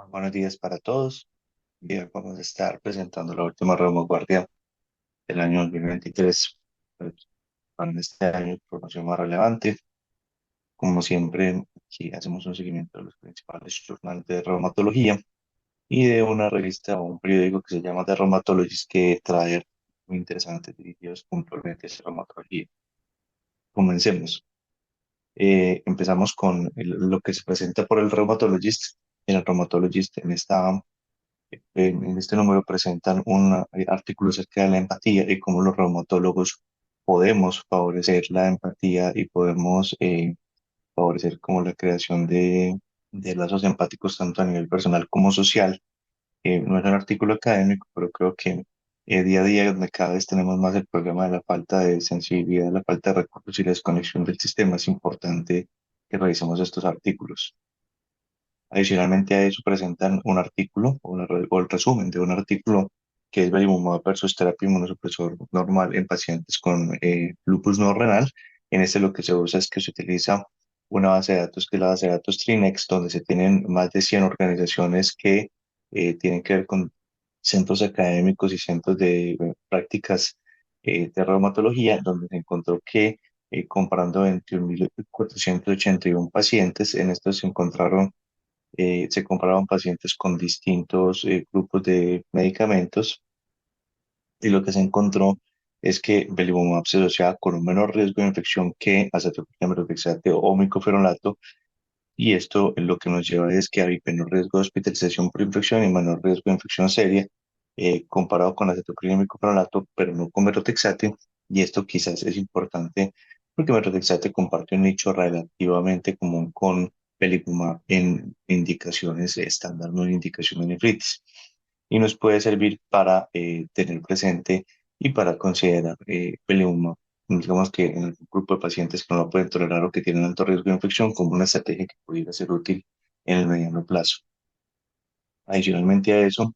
Buenos días para todos. Bien, vamos a estar presentando la última retaguardia del año 2023. Pues, para este año, información más relevante. Como siempre, aquí hacemos un seguimiento de los principales journals de reumatología y de una revista o un periódico que se llama The Rheumatologist, que trae muy interesantes dirigidos puntualmente a esa reumatología. Comencemos. Empezamos con lo que se presenta por el Rheumatologist. El Rheumatologist en este número presentan un artículo acerca de la empatía y cómo los reumatólogos podemos favorecer la empatía y podemos favorecer como la creación de lazos empáticos tanto a nivel personal como social. No es un artículo académico, pero creo que día a día, donde cada vez tenemos más el problema de la falta de sensibilidad, la falta de recursos y la desconexión del sistema, es importante que revisemos estos artículos. Adicionalmente a eso presentan un artículo o el resumen de un artículo que es Belimumab versus terapia inmunosupresor normal en pacientes con lupus no renal. En este lo que se usa es que se utiliza una base de datos que es la base de datos Trinex, donde se tienen más de 100 organizaciones que tienen que ver con centros académicos y centros de prácticas de reumatología, donde se encontró que comparando 21.481 pacientes, en estos se comparaban pacientes con distintos grupos de medicamentos y lo que se encontró es que belimumab se asociaba con un menor riesgo de infección que azacitopina, metotrexato o micofenolato, y esto lo que nos lleva es que hay menor riesgo de hospitalización por infección y menor riesgo de infección seria comparado con acetopina y micofenolato, pero no con metotrexate, y esto quizás es importante porque metotrexate comparte un nicho relativamente común con belimumab en indicaciones estándar, no en indicación de nefritis, y nos puede servir para tener presente y para considerar belimumab, digamos que en algún grupo de pacientes que no lo pueden tolerar o que tienen alto riesgo de infección, como una estrategia que pudiera ser útil en el mediano plazo. Adicionalmente a eso,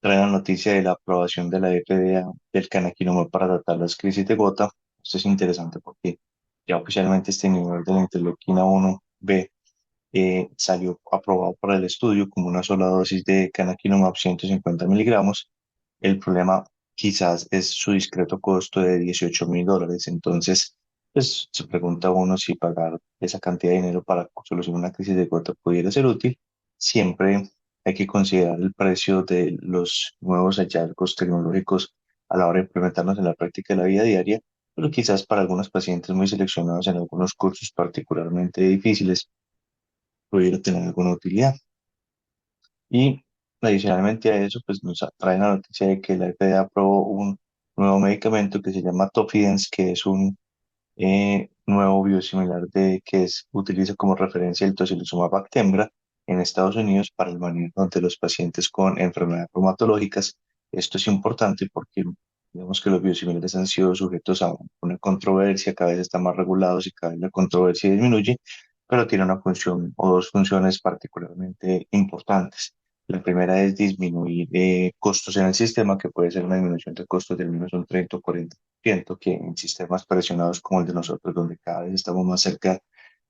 trae la noticia de la aprobación de la FDA del canakinumab para tratar las crisis de gota. Esto es interesante porque ya oficialmente este inhibidor de la interleuquina 1B salió aprobado para el estudio como una sola dosis de canakinumab 150 miligramos. El problema quizás es su discreto costo de $18.000. Entonces, pues se pregunta uno si pagar esa cantidad de dinero para solucionar una crisis de gota pudiera ser útil. Siempre hay que considerar el precio de los nuevos hallazgos tecnológicos a la hora de implementarlos en la práctica de la vida diaria, pero quizás para algunos pacientes muy seleccionados en algunos cursos particularmente difíciles pudiera tener alguna utilidad. Y adicionalmente a eso, pues nos trae la noticia de que la FDA aprobó un nuevo medicamento que se llama Tofidence, que es un nuevo biosimilar utiliza como referencia el tocilizumab Actemra en Estados Unidos para el manejo de los pacientes con enfermedades reumatológicas. Esto es importante porque digamos que los biosimilares han sido sujetos a una controversia, cada vez están más regulados y cada vez la controversia disminuye, pero tiene una función o dos funciones particularmente importantes. La primera es disminuir costos en el sistema, que puede ser una disminución de costos del menos un 30 o 40%, que en sistemas presionados como el de nosotros, donde cada vez estamos más cerca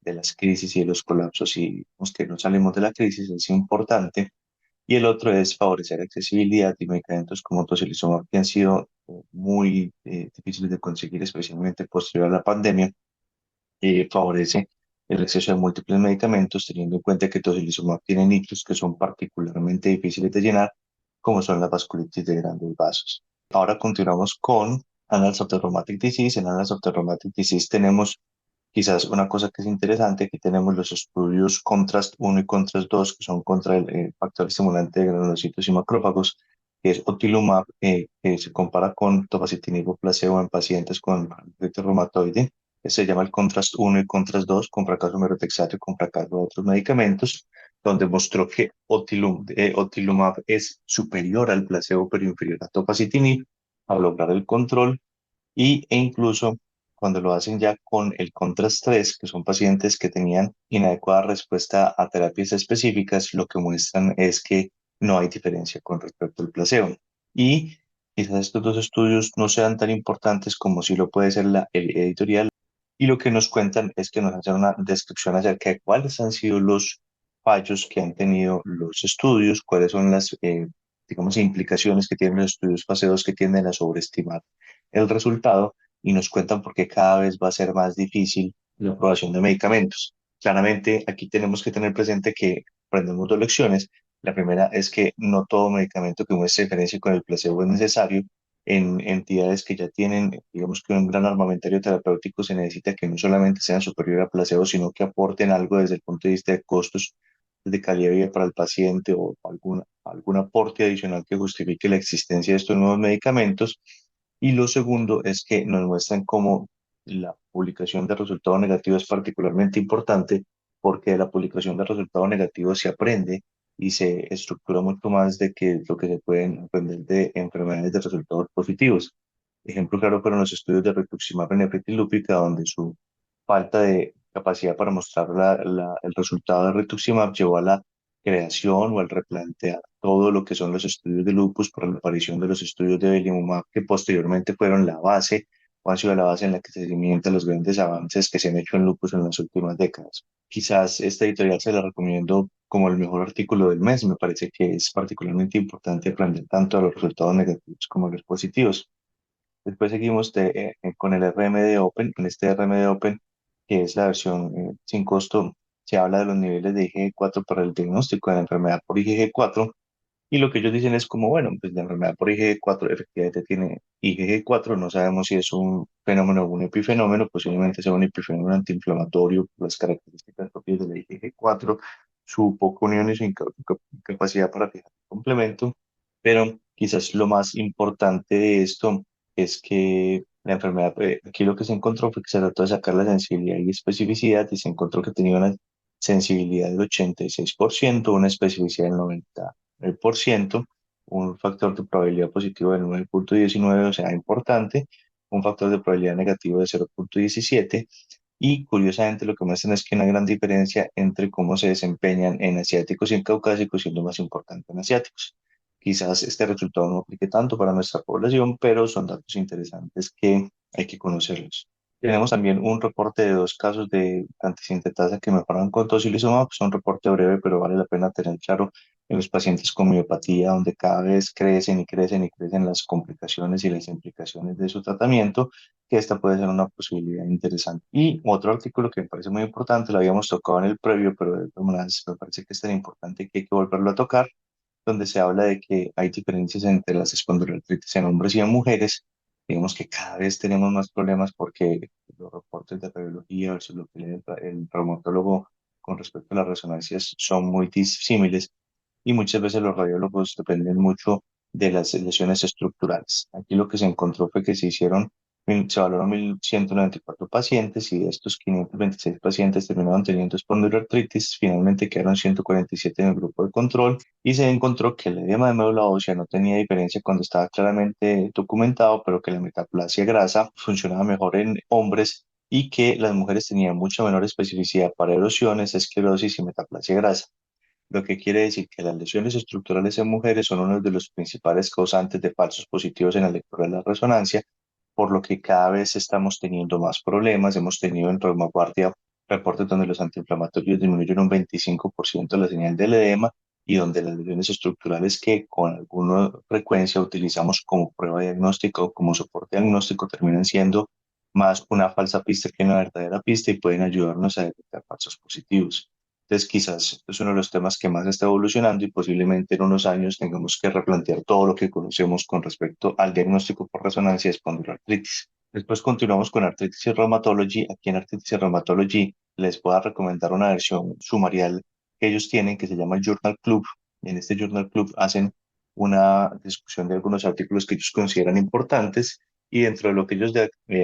de las crisis y de los colapsos y vemos que no salimos de la crisis, es importante. Y el otro es favorecer accesibilidad y medicamentos como tocilizumab, que han sido muy difíciles de conseguir, especialmente posterior a la pandemia. Favorece el acceso a múltiples medicamentos, teniendo en cuenta que tocilizumab tiene nichos que son particularmente difíciles de llenar, como son la vasculitis de grandes vasos. Ahora continuamos con Annals of the Rheumatic Disease. En Annals of the Rheumatic Disease tenemos quizás una cosa que es interesante. Aquí tenemos los estudios Contrast 1 y Contrast 2, que son contra el factor estimulante de granulocitos y macrófagos, que es otilumab, que se compara con tofacitinib o placebo en pacientes con artritis reumatoide. Se llama el Contrast 1 y Contrast 2, con fracaso merotrexato y con fracaso de otros medicamentos, donde mostró que otilumab es superior al placebo pero inferior a tofacitinib al lograr el control, e incluso cuando lo hacen ya con el Contrast 3, que son pacientes que tenían inadecuada respuesta a terapias específicas, lo que muestran es que no hay diferencia con respecto al placebo. Y quizás estos dos estudios no sean tan importantes como si lo puede ser el editorial, y lo que nos cuentan es que nos hacen una descripción acerca de cuáles han sido los fallos que han tenido los estudios, cuáles son las, digamos, implicaciones que tienen los estudios fase 2 que tienden a sobreestimar el resultado y nos cuentan por qué cada vez va a ser más difícil la aprobación de medicamentos. Claramente, aquí tenemos que tener presente que aprendemos dos lecciones. La primera es que no todo medicamento que muestre diferencia con el placebo es necesario. En entidades que ya tienen, digamos que un gran armamentario terapéutico, se necesita que no solamente sean superior a placebo, sino que aporten algo desde el punto de vista de costos, de calidad de vida para el paciente o algún aporte adicional que justifique la existencia de estos nuevos medicamentos. Y lo segundo es que nos muestran cómo la publicación de resultados negativos es particularmente importante, porque de la publicación de resultados negativos se aprende y se estructura mucho más de que lo que se pueden aprender de enfermedades de resultados positivos. Ejemplo claro fueron los estudios de rituximab en nefritis lúpica, donde su falta de capacidad para mostrar el resultado de rituximab llevó a la creación o al replantear todo lo que son los estudios de lupus por la aparición de los estudios de belimumab, que posteriormente fueron la base o han sido la base en la que se cimientan los grandes avances que se han hecho en lupus en las últimas décadas. Quizás esta editorial se la recomiendo como el mejor artículo del mes. Me parece que es particularmente importante aprender tanto a los resultados negativos como a los positivos. Después seguimos con el RMD Open. En este RMD Open, que es la versión sin costo, se habla de los niveles de IgG4 para el diagnóstico de la enfermedad por IgG4. Y lo que ellos dicen es como, bueno, pues la enfermedad por IgG4 efectivamente tiene IgG4. No sabemos si es un fenómeno o un epifenómeno, posiblemente sea un epifenómeno antiinflamatorio por las características propias de la IgG4, su poca unión y su incapacidad para fijar el complemento. Pero quizás lo más importante de esto es que la enfermedad, aquí lo que se encontró fue que se trató de sacar la sensibilidad y especificidad y se encontró que tenía una sensibilidad del 86%, una especificidad del 90%, un factor de probabilidad positivo del 9,19, o sea, importante, un factor de probabilidad negativo de 0,17. Y curiosamente lo que muestran es que hay una gran diferencia entre cómo se desempeñan en asiáticos y en caucásicos, siendo más importante en asiáticos. Quizás este resultado no aplique tanto para nuestra población, pero son datos interesantes que hay que conocerlos. Tenemos también un reporte de dos casos de antisintetasa que mejoran con tocilizumab. Es un reporte breve, pero vale la pena tener claro en los pacientes con miopatía, donde cada vez crecen y crecen y crecen las complicaciones y las implicaciones de su tratamiento, que esta puede ser una posibilidad interesante. Y otro artículo que me parece muy importante, lo habíamos tocado en el previo, pero de todas maneras me parece que es tan importante que hay que volverlo a tocar, donde se habla de que hay diferencias entre las espondiloartritis en hombres y en mujeres. Digamos que cada vez tenemos más problemas porque los reportes de radiología versus lo que lee el traumatólogo con respecto a las resonancias son muy disímiles y muchas veces los radiólogos dependen mucho de las lesiones estructurales. Aquí lo que se encontró fue que se valoraron 1.194 pacientes y de estos 526 pacientes terminaron teniendo espondiloartritis. Finalmente quedaron 147 en el grupo de control y se encontró que el edema de médula ósea no tenía diferencia cuando estaba claramente documentado, pero que la metaplasia grasa funcionaba mejor en hombres y que las mujeres tenían mucha menor especificidad para erosiones, esclerosis y metaplasia grasa, lo que quiere decir que las lesiones estructurales en mujeres son uno de los principales causantes de falsos positivos en la lectura de la resonancia, por lo que cada vez estamos teniendo más problemas. Hemos tenido en reumaguardia reportes donde los antiinflamatorios disminuyen un 25% la señal del edema y donde las lesiones estructurales que con alguna frecuencia utilizamos como prueba diagnóstica o como soporte diagnóstico terminan siendo más una falsa pista que una verdadera pista y pueden ayudarnos a detectar falsos positivos. Entonces, quizás es uno de los temas que más está evolucionando y posiblemente en unos años tengamos que replantear todo lo que conocemos con respecto al diagnóstico por resonancia de espondiloartritis. Después continuamos con Arthritis y Rheumatology. Aquí en Arthritis y Rheumatology les voy a recomendar una versión sumarial que ellos tienen que se llama el Journal Club. En este Journal Club hacen una discusión de algunos artículos que ellos consideran importantes y dentro de lo que ellos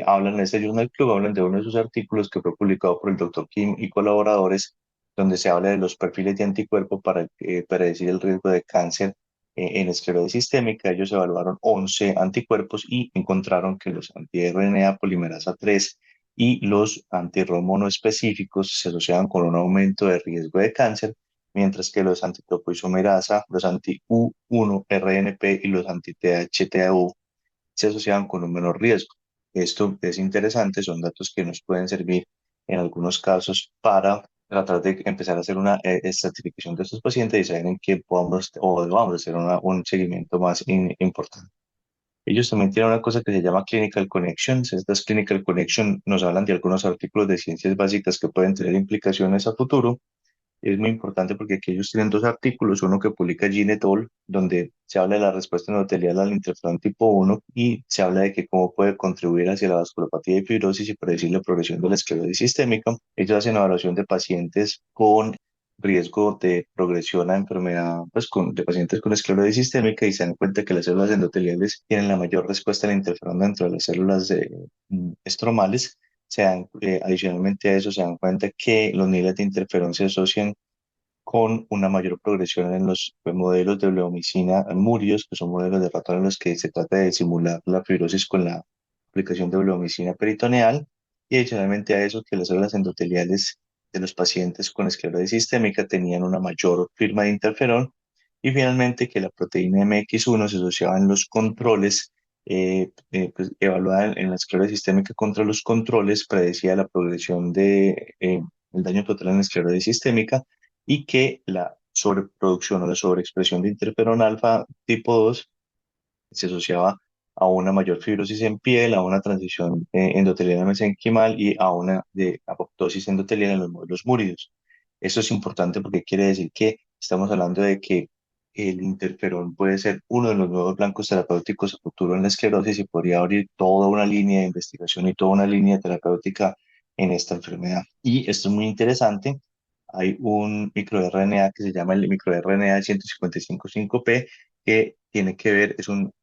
hablan en este Journal Club, hablan de uno de sus artículos que fue publicado por el Dr. Kim y colaboradores, donde se habla de los perfiles de anticuerpo para predecir el riesgo de cáncer en esclerosis sistémica. Ellos evaluaron 11 anticuerpos y encontraron que los anti-RNA polimerasa 3 y los antirromo específicos se asociaban con un aumento de riesgo de cáncer, mientras que los antitopoisomerasa, los anti-U1-RNP y los anti-THTAU se asociaban con un menor riesgo. Esto es interesante, son datos que nos pueden servir en algunos casos para tratar de empezar a hacer una estratificación de estos pacientes y saber en qué podamos o debamos hacer un seguimiento más importante. Ellos también tienen una cosa que se llama Clinical Connections. Estas Clinical Connections nos hablan de algunos artículos de ciencias básicas que pueden tener implicaciones a futuro. Es muy importante porque aquí ellos tienen dos artículos, uno que publica Gene et al, donde se habla de la respuesta endotelial al interferón tipo 1 y se habla de que cómo puede contribuir hacia la vasculopatía y fibrosis y predecir la progresión de la esclerosis sistémica. Ellos hacen evaluación de pacientes con riesgo de progresión a enfermedad, pues de pacientes con esclerosis sistémica y se dan cuenta que las células endoteliales tienen la mayor respuesta al interferón dentro de las células estromales. Adicionalmente a eso se dan cuenta que los niveles de interferón se asocian con una mayor progresión en los modelos de bleomicina murios, que son modelos de ratón en los que se trata de simular la fibrosis con la aplicación de bleomicina peritoneal, y adicionalmente a eso que las células endoteliales de los pacientes con esclerosis sistémica tenían una mayor firma de interferón, y finalmente que la proteína MX1 se asociaba en los controles, pues, evaluada en la esclerosis sistémica contra los controles, predecía la progresión de el daño total en la esclerosis sistémica y que la sobreproducción o la sobreexpresión de interferón alfa tipo 2 se asociaba a una mayor fibrosis en piel, a una transición endotelial mesenquimal y a una de apoptosis endotelial en los módulos múridos. Esto es importante porque quiere decir que estamos hablando de que el interferón puede ser uno de los nuevos blancos terapéuticos a futuro en la esclerosis y podría abrir toda una línea de investigación y toda una línea terapéutica en esta enfermedad. Y esto es muy interesante. Hay un microRNA que se llama el microRNA 155.5P que tiene que ver,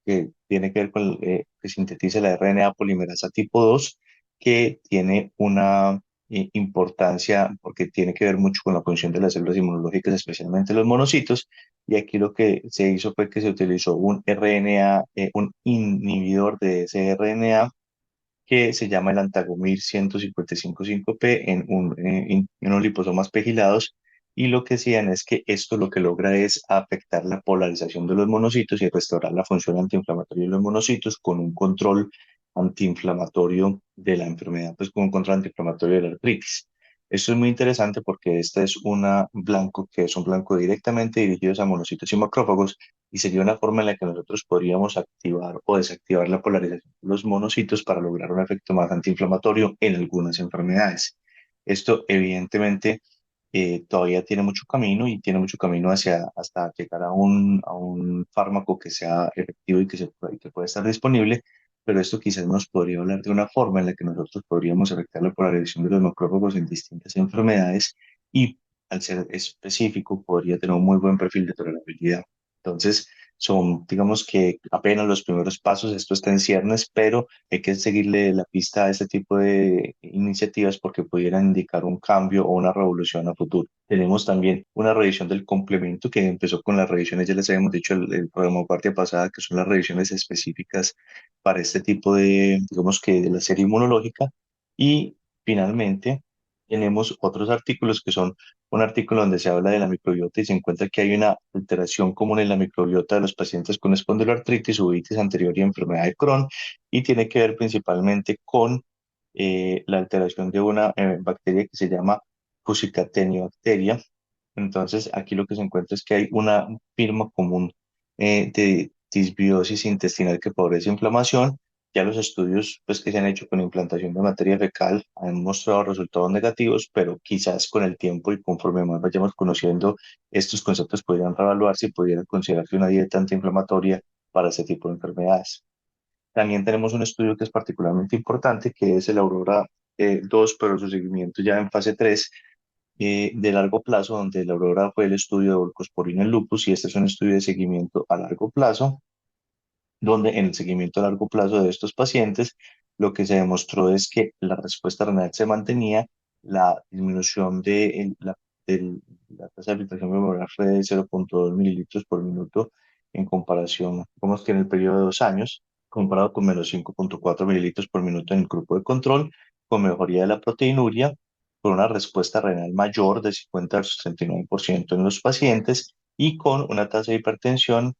que tiene que ver con que sintetiza la RNA polimerasa tipo 2 que tiene una importancia porque tiene que ver mucho con la función de las células inmunológicas, especialmente los monocitos. Y aquí lo que se hizo fue que se utilizó un RNA, un inhibidor de ese RNA que se llama el Antagomir 155.5P en unos liposomas pegilados. Y lo que hacían es que esto lo que logra es afectar la polarización de los monocitos y restaurar la función antiinflamatoria de los monocitos con un control antiinflamatorio de la enfermedad, pues con un control antiinflamatorio de la artritis. Esto es muy interesante porque este es una blanco que es un blanco directamente dirigido a monocitos y macrófagos y sería una forma en la que nosotros podríamos activar o desactivar la polarización de los monocitos para lograr un efecto más antiinflamatorio en algunas enfermedades. Esto evidentemente todavía tiene mucho camino y tiene mucho camino hasta llegar a un fármaco que sea efectivo y y que pueda estar disponible, pero esto quizás nos podría hablar de una forma en la que nosotros podríamos afectar la polarización de los macrófagos en distintas enfermedades y al ser específico podría tener un muy buen perfil de tolerabilidad. Entonces, son, digamos que apenas los primeros pasos, esto está en ciernes, pero hay que seguirle la pista a este tipo de iniciativas porque pudieran indicar un cambio o una revolución a futuro. Tenemos también una revisión del complemento que empezó con las revisiones, ya les habíamos dicho el programa parte pasada, que son las revisiones específicas para este tipo de, digamos que de la serie inmunológica. Y finalmente tenemos otros artículos que son un artículo donde se habla de la microbiota y se encuentra que hay una alteración común en la microbiota de los pacientes con espondiloartritis, uveitis anterior y enfermedad de Crohn, y tiene que ver principalmente con la alteración de una bacteria que se llama Fusicatenibacteria. Entonces, aquí lo que se encuentra es que hay una firma común de disbiosis intestinal que favorece inflamación. Ya los estudios pues, que se han hecho con implantación de materia fecal han mostrado resultados negativos, pero quizás con el tiempo y conforme más vayamos conociendo estos conceptos podrían reevaluarse y pudiera considerarse una dieta antiinflamatoria para este tipo de enfermedades. También tenemos un estudio que es particularmente importante, que es el Aurora 2, pero su seguimiento ya en fase 3 de largo plazo, donde el Aurora fue el estudio de Volcosporina en lupus y este es un estudio de seguimiento a largo plazo donde en el seguimiento a largo plazo de estos pacientes, lo que se demostró es que la respuesta renal se mantenía, la disminución de la tasa de filtración glomerular fue de 0,2 mililitros por minuto en comparación, como que en el periodo de 2 años, comparado con menos 5,4 mililitros por minuto en el grupo de control, con mejoría de la proteinuria, con una respuesta renal mayor de 50 al 69% en los pacientes y con una tasa de hipertensión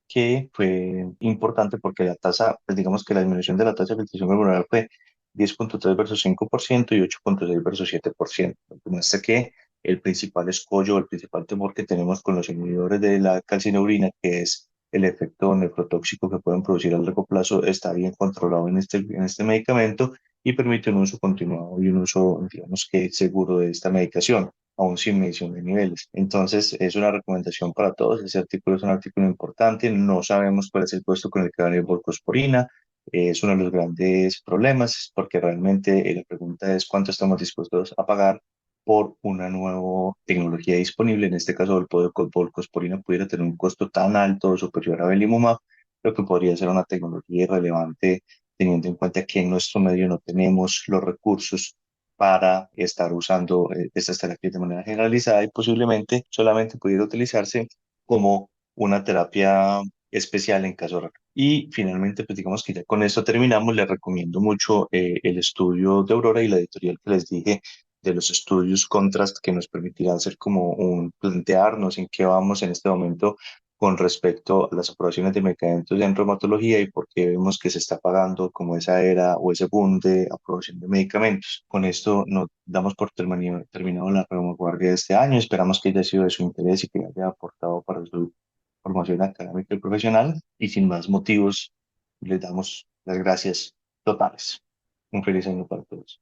que fue importante porque la tasa, pues digamos que la disminución de la tasa de filtración glomerular fue 10,3 versus 5% y 8,6 versus 7%. Muestra que el principal escollo, el principal temor que tenemos con los inhibidores de la calcineurina, que es el efecto nefrotóxico que pueden producir a largo plazo, está bien controlado en este medicamento y permite un uso continuado y un uso, digamos que seguro de esta medicación, aún sin medición de niveles. Entonces, es una recomendación para todos. Ese artículo es un artículo importante. No sabemos cuál es el puesto con el que va a venir volcosporina. Es uno de los grandes problemas porque realmente la pregunta es cuánto estamos dispuestos a pagar por una nueva tecnología disponible. En este caso, el volcosporina pudiera tener un costo tan alto o superior a belimumab, lo que podría ser una tecnología irrelevante teniendo en cuenta que en nuestro medio no tenemos los recursos para estar usando estas terapias de manera generalizada y posiblemente solamente pudiera utilizarse como una terapia especial en caso raro. Y finalmente, pues digamos que ya con esto terminamos. Les recomiendo mucho el estudio de Aurora y la editorial que les dije de los estudios Contrast que nos permitirá hacer como un plantearnos en qué vamos en este momento con respecto a las aprobaciones de medicamentos en reumatología y por qué vemos que se está pagando como esa era o ese boom de aprobación de medicamentos. Con esto nos damos por terminado la reumaguardia de este año. Esperamos que haya sido de su interés y que haya aportado para su formación académica y profesional. Y sin más motivos, les damos las gracias totales. Un feliz año para todos.